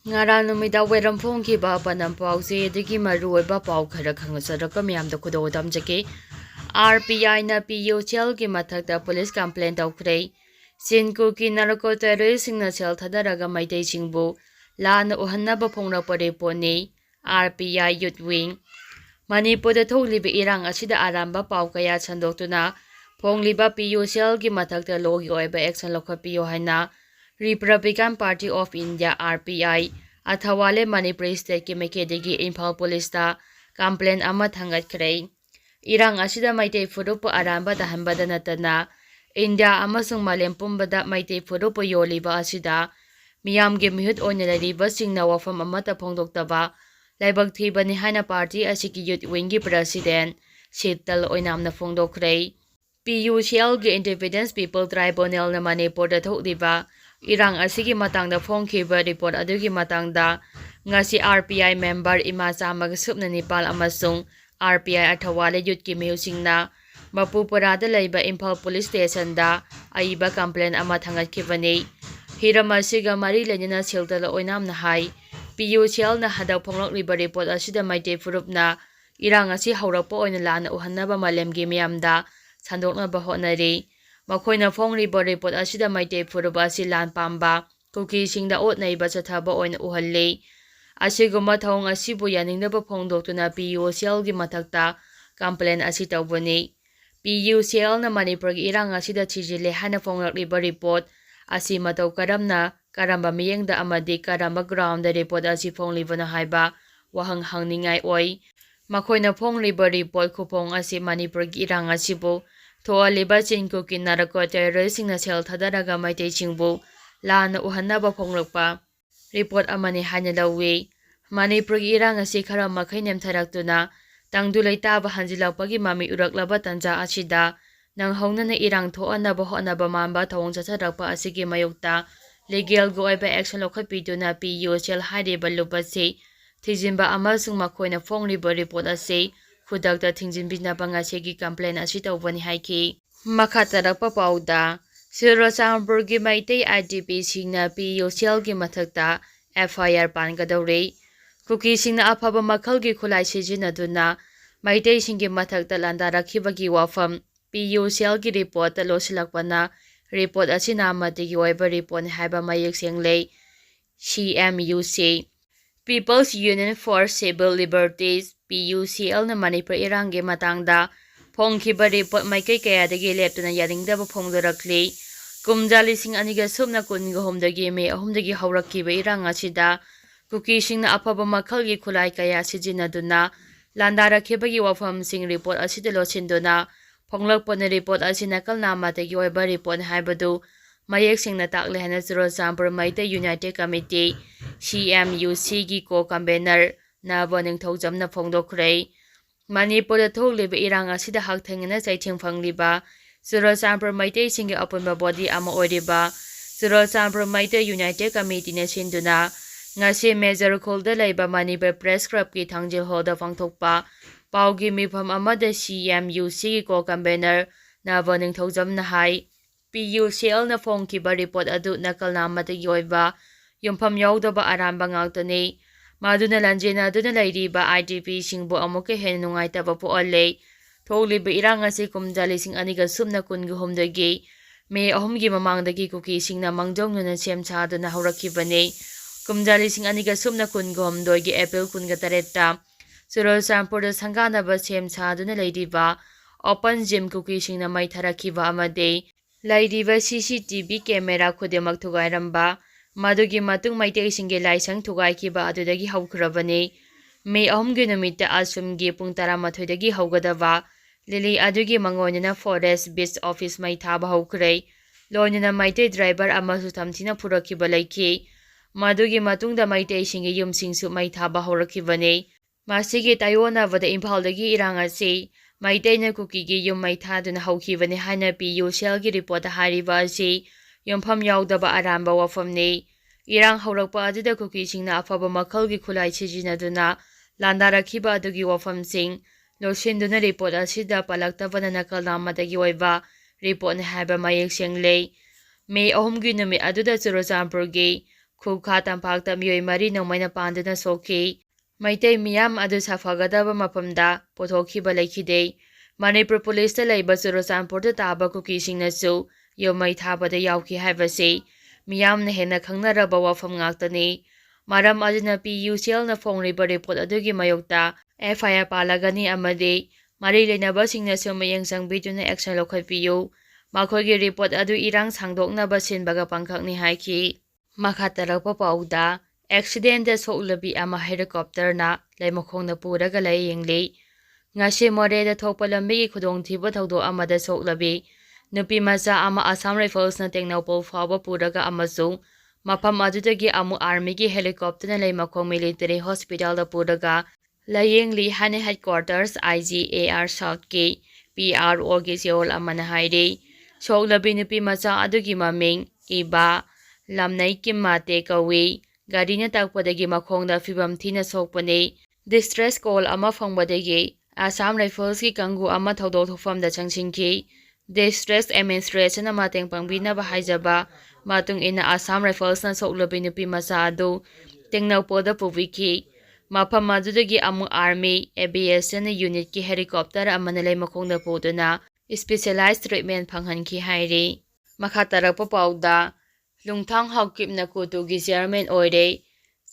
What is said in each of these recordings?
Ngara numida weram phongki ba panam pause digi maruoba pau khara khangasaraka miyamda khudodam jake RPI na PUCL ki mathakta police complaint tawkhre Kuki narco terrorist singna sel thadaraga maitei singbu lana uhannaba phongrapa reponi RPI youth wing Manipur da tholiba irang asida aramba pau kaya chandoktuna phongliba PUCL ki mathakta logi oiba action lokhapiyo haina Republican Party of India RPI Athawale Manipur State ki Mekedegi Imphal Police ta complaint ama thangatkhre Irang asida maitei furupu aramba tahanbada natana India amasung malem pumbada maitei furupu yoliba asida miyamge mihut oina lariba singna wafam amata phongdoktaba laibak thibani haina party asiki youth wing ki president Shetal oinamna phongdokkhre PUCL gi Independence People Tribunal na Manipur da thokliba Irang asigi matangda phongkhiba report adugi matangda ngasi RPI member ima chamag supna nipal amasung RPI athawale youth ki miyusingna Mapupurada laiba Imphal Police Station da aiba complaint ama thangatkibani hiram asiga mari lenina siltala oinamna hai PUCL na hadaw phonglokliba report asida maitei furupna Irang asi haurakpa oina lana uhannaba malemgi miyamda sandoknaba hotnari Makhoina phongriba report asida maitei furuba asi lan pamba Kuki singda otnaiba chathaba oina uhalle asiguma thong asibu yaningdaba phongdoktuna PUCL gi mathakta complaint asi tawbani PUCL na Manipur gi irang asida chijile hana phonglakliba report asi matau karamna karamba miyengda amadi karamba ground da report asi phonglibana haiba wahang hangningai oi makhoina phongliba report khupong asi Manipur gi irang asibu Thoaliba Kuki narco terrorist singna sel thadaraga maitei singbu lana uhannaba phonglokpa report amani haina lawi Manipur gi irang asi khara makhai nemtharaktuna tangdulai taba hanjilakpagi mami uraklaba tanja asida nang hongnana irang thoanaba honaba mamba thawong chacharakpa asigi mayokta legal go oiba action lokhapiduna PUCL hariba lupasi thijimba amasung makhoina phongliba report ase khudakta thingjinbinaba ngasigi complaint asi tawbani haiki makhatarapa pauda Sirosangburgi maitei IDP singna PUCL gi mathakta FIR pangadaure Kuki singna afaba makhalgi khulai sijinaduna maitei singi mathakta landarakibagi wafam PUCL gi report losilakpana report asina amadigi oiba report haiba mayek senglei CMUC People's Union for Civil Liberties PUCL na Manipur irangge matangda phongkhiba report maikai kayadagi leptuna yaningdaba phongdorakli kumja lising aniga subna kunga homdagi me ahumdagi haurakkiba irang asida Kuki singna afaba makhalgi khulai kaya sijinaduna landarakibagi wafam sing report asida losinduna phonglakpana report asina kalnamatagi oiba report haibadu mayek singna takle hana Sirosangpur Maitei United Committee CMUC gi co-convener na boningthogjamna phongdokhre Manipur da thokliba irang asida hakthengna chaithing phangliba Sirosangpur Maitei singi apunba body ama oiriba Sirosangpur Maitei United Committee na sinduna ngasi major kholda laiba Manipur Press Club ki thangjil holda phangthokpa paugi mifam amada CMUC gi co-convener na boningthogjamna hai PUCL na phongkhiba report adu nakalnamatagi oiba yumpham yaudaba aramba ngaktani maduna lanjena aduna lairiba IDP singbu amuke hen nungaitaba poale tholiba irang asi kumja lising aniga subna kunga humdagi me ahumgi mamangdagi Kuki singna mangjongna semchaduna haurakibani kumja lising aniga subna kunga humdoigi April kunga taretta Sirosangpur da sanganaba semchaduna lairiba open gym Kuki singna maitharakiba amade lairiba CCTV camera khudemak thugairamba madugi matung maitei singe laisang thugaikiba adudagi haukrabani me ahumgi numita asumgi pung 12 dagi haugadaba lili adugi mangonina forest beach office mai thaba haukre loinina maitei driver amasu thamthina phurakiba laiki madugi matungda maitei singe yumsingsu mai thaba haurakibani masigi tayona vada Imphaldagi irang asi Maitei na Kuki gi yum mai thaduna haukibani haina PUCL gi report hariba asi yumpham yaudaba aramba wafamni irang haurakpa adida Kuki singna afaba makhalgi khulai sijinaduna landarakhiba adugi wafamsing losinduna report asida palaktabana nakalnamadagi oiba report na haiba mayek senglei me ahumgi numit aduda Sirosangpur gi ꯈꯨꯈꯥ ꯇꯝꯄꯥꯛꯇ ꯃꯤꯑꯣꯏ 4 ꯅꯣꯡꯃꯩꯅ ꯄꯥꯟꯗꯨꯅ ꯁꯣꯛꯈꯤ꯫ ꯃꯩꯇꯩ ꯃꯤꯌꯥꯝ ꯑꯗꯨ ꯁꯥꯐꯒꯗꯕ ꯃꯐꯝꯗ ꯄꯨꯊꯣꯛꯈꯤꯕ ꯂꯩꯈꯤꯗꯦ꯫ ꯃꯅꯤꯄꯨꯔ ꯄꯨꯂꯤꯁꯇ ꯂꯩꯕ ꯆꯨꯔꯆꯥꯟꯄꯨꯔꯗ ꯇꯥꯕ ꯀꯨꯀꯤꯁꯤꯡꯅꯁꯨ ꯌꯣꯟꯃꯩ ꯊꯥꯕꯗ ꯌꯥꯎꯈꯤ ꯍꯥꯏꯕꯁꯤ ꯃꯤꯌꯥꯝꯅ ꯍꯦꯟꯅ ꯈꯪꯅꯔꯕ ꯋꯥꯐꯝ ꯉꯥꯛꯇꯅꯤ꯫ ꯃꯔꯝ ꯑꯗꯨꯅ ꯄꯤ.ꯌꯨ.ꯁꯤ.ꯑꯦꯜꯅ ꯐꯣꯡꯂꯤꯕ ꯔꯤꯄꯣꯔꯠ ꯑꯗꯨꯒꯤ ꯃꯥꯌꯣꯛꯇ ꯑꯦꯐ.ꯑꯥꯏ.ꯑꯥꯔ ꯄꯥꯜꯂꯒꯅꯤ ꯑꯃꯗꯤ ꯃꯔꯤ ꯂꯩꯅꯕꯁꯤꯡꯅꯁꯨ ꯃꯤꯠꯌꯦꯡ ꯆꯪꯕꯤꯗꯨꯅ ꯑꯦꯛꯁꯟ ꯂꯧꯈꯠꯄꯤꯌꯨ꯫ ꯃꯈꯣꯏꯒꯤ ꯔꯤꯄꯣꯔꯠ ꯑꯗꯨ ꯏꯔꯥꯡ ꯁꯥꯡꯗꯣꯛꯅꯕ ꯁꯤꯟꯕꯒ ꯄꯥꯡꯈꯛꯅꯤ ꯍꯥꯏꯈꯤ꯫ ꯃꯈꯥ ꯇꯥꯔꯛꯄ ꯄꯥꯎꯗ ꯑꯦꯛꯁꯤꯗꯦꯟꯇ ꯁꯣꯛꯂꯕꯤ ꯑꯃ ꯍꯦꯂꯤꯀꯣꯞꯇꯔꯅ ꯂꯩꯃꯈꯣꯡꯗ ꯄꯨꯔꯒ ꯂꯥꯌꯦꯡꯂꯤ꯫ ꯉꯁꯤ ꯃꯣꯔꯦꯗ ꯊꯣꯛꯄ ꯂꯝꯕꯤꯒꯤ ꯈꯨꯗꯣꯡꯊꯤꯕ ꯊꯧꯗꯣꯛ ꯑꯃꯗ ꯁꯣꯛꯂꯕꯤ ꯅꯨꯄꯤꯃꯆꯥ ꯑꯃ ꯑꯁꯥꯝ ꯔꯥꯏꯐꯜꯁꯅ ꯇꯦꯡꯅꯧꯄꯜ ꯐꯥꯎꯕ ꯄꯨꯔꯒ ꯑꯃꯁꯨꯡ ꯃꯐꯝ ꯑꯗꯨꯗꯒꯤ ꯑꯃꯨꯛ ꯑꯥꯔꯃꯤꯒꯤ ꯍꯦꯂꯤꯀꯣꯞꯇꯔꯅ ꯂꯩꯃꯈꯣꯡ ꯃꯤꯂꯤꯇꯔꯤ ꯍꯣꯁꯄꯤꯇꯥꯜꯗ ꯄꯨꯔꯒ ꯂꯥꯌꯦꯡꯂꯤ ꯍꯥꯏꯅ ꯍꯦꯗꯀ꯭ꯋꯥꯔꯇꯔꯁ (ꯑꯥꯏ.ꯖꯤ.ꯑꯦ.ꯑꯥꯔ) ꯁꯥꯎꯊꯀꯤ ꯄꯤ.ꯑꯥꯔ.ꯑꯣ.ꯒꯤ ꯆꯦꯔꯣꯜ ꯑꯃꯅ ꯍꯥꯏꯔꯤ꯫ ꯁꯣꯛꯂꯕꯤ ꯅꯨꯄꯤꯃꯆꯥ ꯑꯗꯨꯒꯤ ꯃꯃꯤꯡ ꯏꯕꯥ ꯂꯝꯅꯩꯀꯤꯝꯃꯥꯇꯦ ꯀꯧꯏ꯫ ꯒꯥꯔꯤꯅ ꯇꯛꯄꯗꯒꯤ ꯃꯈꯣꯡꯗ ꯐꯤꯚꯝ ꯊꯤꯅ ꯁꯣꯛꯄꯅꯤ꯫ ꯗꯤꯁꯇ꯭ꯔꯦꯁ ꯀꯣꯜ ꯑꯃ ꯐꯪꯕꯗꯒꯤ ꯑꯁꯥꯝ ꯔꯥꯏꯐꯜꯁꯀꯤ ꯀꯥꯡꯕꯨ ꯑꯃ ꯊꯧꯗꯣꯛ ꯊꯣꯛꯐꯝꯗ ꯆꯪꯁꯤꯟꯈꯤ꯫ ꯗꯤꯁꯇ꯭ꯔꯦꯁ ꯑꯦꯗꯃꯤꯅꯤꯁꯇ꯭ꯔꯦꯁꯟꯅ ꯃꯇꯦꯡ ꯄꯥꯡꯕꯤꯅꯕ ꯍꯥꯏꯖꯕ ꯃꯇꯨꯡ ꯏꯟꯅ ꯑꯁꯥꯝ ꯔꯥꯏꯐꯜꯁꯅ ꯁꯣꯛꯂꯕꯤ ꯅꯨꯄꯤꯃꯆꯥ ꯑꯗꯨ ꯇꯦꯡꯅꯧꯄꯜꯗ ꯄꯨꯕꯤꯈꯤ꯫ ꯃꯐꯝ ꯑꯗꯨꯗꯒꯤ ꯑꯃꯨꯛ ꯑꯥꯔꯃꯤ ꯑꯦꯚꯤꯌꯦꯁꯟ ꯌꯨꯅꯤꯠꯀꯤ ꯍꯦꯂꯤꯀꯣꯞꯇꯔ ꯑꯃꯅ ꯂꯩꯃꯈꯣꯡꯗ ꯄꯨꯗꯨꯅ ꯁ꯭ꯄꯦꯁꯤꯌꯦꯂꯥꯏꯖ ꯇ꯭ꯔꯤꯠꯃꯦꯟꯠ ꯐꯪꯍꯟꯈꯤ ꯍꯥꯏꯔꯤ꯫ ꯃꯈꯥ ꯇꯥꯔꯛꯄ ꯄꯥꯎꯗ ꯂꯨꯡꯊꯥꯡ ꯍꯥꯎꯀꯤꯞꯅ ꯀꯨꯇꯨꯒꯤ ꯆꯦꯌꯔꯃꯦꯟ ꯑꯣꯏꯔꯦ꯫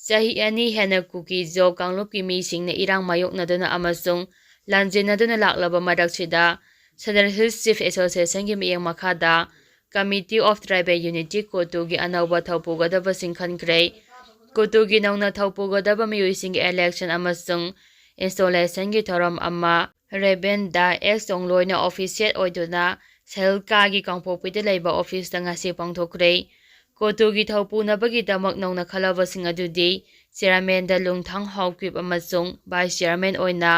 ꯆꯍꯤ 2 ꯍꯦꯟꯅ ꯀꯨꯀꯤ ꯖꯣꯕ ꯀꯥꯡꯂꯨꯞꯀꯤ ꯃꯤꯁꯤꯡꯅ ꯏꯔꯥꯡ ꯃꯥꯌꯣꯛꯅꯗꯨꯅ ꯑꯃꯁꯨꯡ ꯂꯥꯟꯖꯦꯟꯅꯗꯨꯅ ꯂꯥꯛꯂꯕ ꯃꯔꯛꯁꯤꯗ ꯁꯗꯔꯟ ꯍꯤꯜꯁ ꯆꯤꯐ ꯑꯦꯁꯣꯁꯤꯌꯦꯁꯟꯒꯤ ꯃꯤꯠꯌꯦꯡ ꯃꯈꯥꯗ ꯀꯝꯃꯤꯇꯤ ꯑꯣꯐ ꯇ꯭ꯔꯥꯏꯕꯦꯜ ꯌꯨꯅꯤꯇꯤ ꯀꯨꯇꯨꯒꯤ ꯑꯅꯧꯕ ꯊꯧꯄꯨꯒꯗꯕꯁꯤꯡ ꯈꯟꯈ꯭ꯔꯦ꯫ ꯀꯨꯇꯨꯒꯤ ꯅꯧꯅ ꯊꯧꯄꯨꯒꯗꯕ ꯃꯤꯑꯣꯏꯁꯤꯡꯒꯤ ꯏꯂꯦꯛꯁꯟ ꯑꯃꯁꯨꯡ ꯏꯟꯁꯇꯣꯂꯦꯁꯟꯒꯤ ꯊꯧꯔꯝ ꯑꯃ ꯔꯦꯚꯦꯟꯗ ꯑꯦꯁ ꯆꯣꯡꯂꯣꯏꯅ ꯑꯣꯐꯤꯁꯤꯌꯦꯠ ꯑꯣꯏꯗꯨꯅ ꯁꯍꯤꯜꯀꯥꯒꯤ ꯀꯥꯡꯄꯣꯛꯄꯤꯗ ꯂꯩꯕ ꯑꯣꯐꯤꯁꯇ ꯉꯁꯤ ꯄꯥꯡꯊꯣꯛꯈ꯭ꯔꯦ꯫ ꯀꯨꯇꯨꯒꯤ ꯊꯧꯄꯨꯅꯕꯒꯤꯗꯃꯛ ꯅꯧꯅ ꯈꯜꯂꯕꯁꯤꯡ ꯑꯗꯨꯗꯤ ꯆꯦꯌꯔꯃꯦꯟꯗ ꯂꯨꯡꯊꯥꯡ ꯍꯥꯎꯀꯤꯞ ꯑꯃꯁꯨꯡ ꯚꯥꯏꯁ ꯆꯦꯌꯔꯃꯦꯟ ꯑꯣꯏꯅ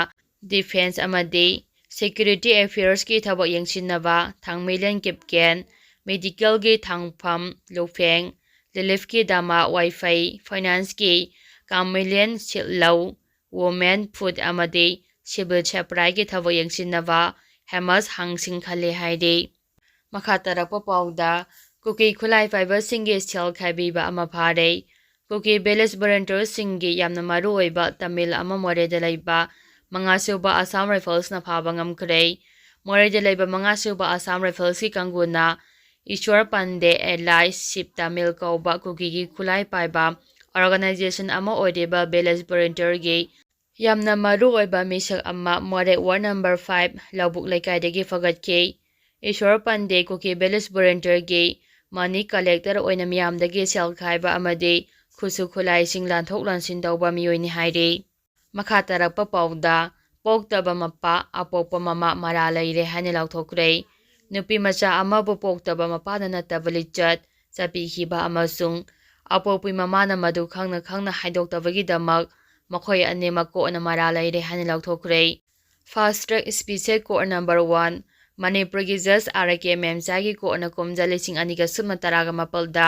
ꯗꯤꯐꯦꯟꯁ ꯑꯃꯗꯤ ꯁꯦꯀ꯭ꯌꯨꯔꯤꯇꯤ ꯑꯦꯐꯤꯌꯔꯁꯀꯤ ꯊꯕꯛ ꯌꯦꯡꯁꯤꯟꯅꯕ ꯊꯥꯡꯃꯩꯂꯦꯟ ꯀꯤꯞꯀꯦꯟ, ꯃꯦꯗꯤꯀꯦꯜꯒꯤ ꯊꯥꯡꯐꯝ ꯂꯨꯐꯦꯡ, ꯔꯤꯂꯤꯐꯀꯤ ꯗꯃꯥ ꯋꯥꯏꯐꯩ, ꯐꯥꯏꯅꯥꯟꯁꯀꯤ ꯀꯥꯃꯩꯂꯦꯟ ꯁꯤꯠꯂꯧ, ꯋꯨꯃꯦꯟ ꯐꯨꯗ ꯑꯃꯗꯤ ꯁꯤꯚꯤꯜ ꯁꯄ꯭ꯂꯥꯏꯒꯤ ꯊꯕꯛ ꯌꯦꯡꯁꯤꯟꯅꯕ ꯍꯦꯃꯁ ꯍꯥꯡꯁꯤꯡ ꯈꯜꯂꯦ ꯍꯥꯏꯔꯤ꯫ ꯃꯈꯥ ꯇꯥꯔꯛꯄ ꯄꯥꯎꯗ ꯀꯨꯀꯤ ꯈꯨꯠꯂꯥꯏ ꯄꯥꯏꯕꯁꯤꯡꯒꯤ ꯁꯦꯜ ꯈꯥꯏꯕꯤꯕ ꯑꯃ ꯐꯥꯔꯦ꯫ ꯀꯨꯀꯤ ꯚꯤꯂꯦꯖ ꯚꯣꯂꯨꯟꯇꯤꯌꯔꯁꯤꯡꯒꯤ ꯌꯥꯝꯅ ꯃꯔꯨꯑꯣꯏꯕ ꯇꯥꯃꯤꯜ ꯑꯃ ꯃꯣꯔꯦꯗ ꯂꯩꯕ 5ꯁꯨꯕ ꯑꯁꯥꯝ ꯔꯥꯏꯐꯜꯁꯅ ꯐꯥꯕ ꯉꯝꯈ꯭ꯔꯦ꯫ ꯃꯣꯔꯦꯗ ꯂꯩꯕ 5ꯁꯨꯕ ꯑꯁꯥꯝ ꯔꯥꯏꯐꯜꯁꯀꯤ ꯀꯥꯡꯕꯨꯅ ꯏꯁ꯭ꯋꯔ ꯄꯥꯟꯗꯦ ꯑꯦꯂꯥꯏꯁ ꯁꯤꯞ ꯇꯥꯃꯤꯜ ꯀꯧꯕ ꯀꯨꯀꯤꯒꯤ ꯈꯨꯠꯂꯥꯏ ꯄꯥꯏꯕ ꯑꯣꯔꯒꯅꯥꯏꯖꯦꯁꯟ ꯑꯃ ꯑꯣꯏꯔꯤꯕ ꯚꯤꯂꯦꯖ ꯚꯣꯂꯨꯟꯇꯤꯌꯔꯒꯤ ꯌꯥꯝꯅ ꯃꯔꯨꯑꯣꯏꯕ ꯃꯤꯁꯛ ꯑꯃ ꯃꯣꯔꯦ ꯋꯥꯔꯗ ꯅꯝꯕꯔ 5 ꯂꯧꯕꯨꯛ ꯂꯩꯀꯥꯏꯗꯒꯤ ꯐꯒꯠꯈꯤ꯫ ꯏꯁ꯭ꯋꯔ ꯄꯥꯟꯗꯦ ꯀꯨꯀꯤ ꯚꯤꯂꯦꯖ ꯚꯣꯂꯨꯟꯇꯤꯌꯔꯒꯤ ꯃꯅꯤ ꯀꯂꯦꯛꯇꯔ ꯑꯣꯏꯅ ꯃꯤꯌꯥꯝꯗꯒꯤ ꯁꯦꯜ ꯈꯥꯏꯕ ꯑꯃꯗꯤ ꯈꯨꯠꯁꯨ ꯈꯨꯠꯂꯥꯏꯁꯤꯡ ꯂꯥꯟꯊꯣꯛ ꯂꯥꯟꯁꯤꯟ ꯇꯧꯕ ꯃꯤꯑꯣꯏꯅꯤ ꯍꯥꯏꯔꯤ꯫ ꯃꯈꯥ ꯇꯥꯔꯛꯄ ꯄꯥꯎꯗ ꯄꯣꯛꯇꯕ ꯃꯄꯥ ꯑꯄꯣꯛꯄ ꯃꯃꯥ ꯃꯔꯥꯜ ꯂꯩꯔꯦ ꯍꯥꯏꯅ ꯂꯥꯎꯊꯣꯛꯈ꯭ꯔꯦ꯫ ꯅꯨꯄꯤꯃꯆꯥ ꯑꯃꯕꯨ ꯄꯣꯛꯇꯕ ꯃꯄꯥꯅ ꯅꯠꯇꯕ ꯂꯤꯆꯠ ꯆꯠꯄꯤꯈꯤꯕ ꯑꯃꯁꯨꯡ ꯑꯄꯣꯛꯄꯤ ꯃꯃꯥꯅ ꯃꯗꯨ ꯈꯪꯅ ꯈꯪꯅ ꯍꯥꯏꯗꯣꯛꯇꯕꯒꯤꯗꯃꯛ ꯃꯈꯣꯏ ꯑꯅꯤꯃꯛ ꯀꯣꯔꯠꯅ ꯃꯔꯥꯜ ꯂꯩꯔꯦ ꯍꯥꯏꯅ ꯂꯥꯎꯊꯣꯛꯈ꯭ꯔꯦ꯫ Fast track special court number 1 ꯃꯅꯤꯄꯨꯔꯒꯤ ꯖꯖ ꯑꯥꯔ.ꯀꯦ. ꯃꯦꯝꯆꯥꯒꯤ ꯀꯣꯔꯠꯅ ꯀꯨꯝꯖꯥ 2017ꯗ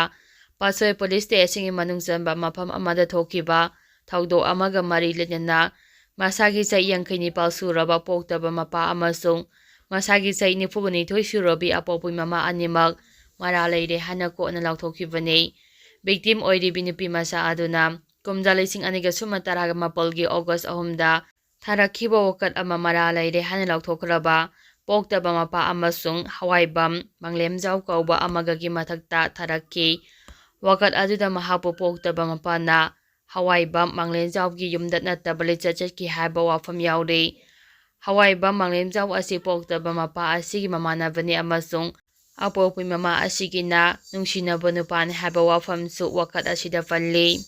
ꯄꯥꯠꯁꯣꯏ ꯄꯨꯂꯤꯁ ꯁ꯭ꯇꯦꯁꯟꯒꯤ ꯃꯅꯨꯡ ꯆꯟꯕ ꯃꯐꯝ ꯑꯃꯗ ꯊꯣꯛꯈꯤꯕ ꯊꯧꯗꯣꯛ ꯑꯃꯒ ꯃꯔꯤ ꯂꯩꯅꯅ ꯃꯁꯥꯒꯤ ꯆꯍꯤ 57 ꯁꯨꯔꯕ ꯄꯣꯛꯇꯕ ꯃꯄꯥ ꯑꯃꯁꯨꯡ ꯃꯁꯥꯒꯤ ꯆꯍꯤ 92 ꯁꯨꯔꯕꯤ ꯑꯄꯣꯛꯄꯤ ꯃꯃꯥ ꯑꯅꯤꯃꯛ ꯃꯔꯥꯜ ꯂꯩꯔꯦ ꯍꯥꯏꯅ ꯀꯣꯔꯠꯅ ꯂꯥꯎꯊꯣꯛꯈꯤꯕꯅꯤ꯫ ꯚꯤꯛꯇꯤꯝ ꯑꯣꯏꯔꯤꯕꯤ ꯅꯨꯄꯤꯃꯆꯥ ꯑꯗꯨꯅ ꯀꯨꯝꯖꯥ 2017ꯒꯤ ꯑꯣꯒꯁꯠ 3ꯗ ꯊꯥꯔꯛꯈꯤꯕ ꯋꯥꯀꯠ ꯑꯃ ꯃꯔꯥꯜ ꯂꯩꯔꯦ ꯍꯥꯏꯅ ꯂꯥꯎꯊꯣꯛꯈ꯭ꯔꯕ ꯄꯣꯛꯇꯕ ꯃꯄꯥ ꯑꯃꯁꯨꯡ ꯍꯋꯥꯏꯕꯝ ꯃꯪꯂꯦꯝꯖꯥꯎ ꯀꯧꯕ ꯑꯃꯒꯒꯤ ꯃꯊꯛꯇ ꯊꯥꯔꯛꯈꯤ꯫ ꯋꯥꯀꯠ ꯑꯗꯨꯗ ꯃꯍꯥꯛꯄꯨ ꯄꯣꯛꯇꯕ ꯃꯄꯥꯅ ꯍꯋꯥꯏꯕꯝ ꯃꯪꯂꯦꯝꯖꯥꯎꯒꯤ ꯌꯨꯝꯗ ꯅꯠꯇꯕ ꯂꯤꯆꯠ ꯆꯠꯈꯤ ꯍꯥꯏꯕ ꯋꯥꯐꯝ ꯌꯥꯎꯔꯤ꯫ ꯍꯋꯥꯏꯕꯝ ꯃꯪꯂꯦꯝꯖꯥꯎ ꯑꯁꯤ ꯄꯣꯛꯇꯕ ꯃꯄꯥ ꯑꯁꯤꯒꯤ ꯃꯃꯥꯟꯅꯕꯅꯤ ꯑꯃꯁꯨꯡ ꯑꯄꯣꯛꯄꯤ ꯃꯃꯥ ꯑꯁꯤꯒꯤꯅ ꯅꯨꯡꯁꯤꯅꯕ ꯅꯨꯄꯥꯅꯤ ꯍꯥꯏꯕ ꯋꯥꯐꯝꯁꯨ ꯋꯥꯀꯠ ꯑꯁꯤꯗ ꯄꯜꯂꯤ꯫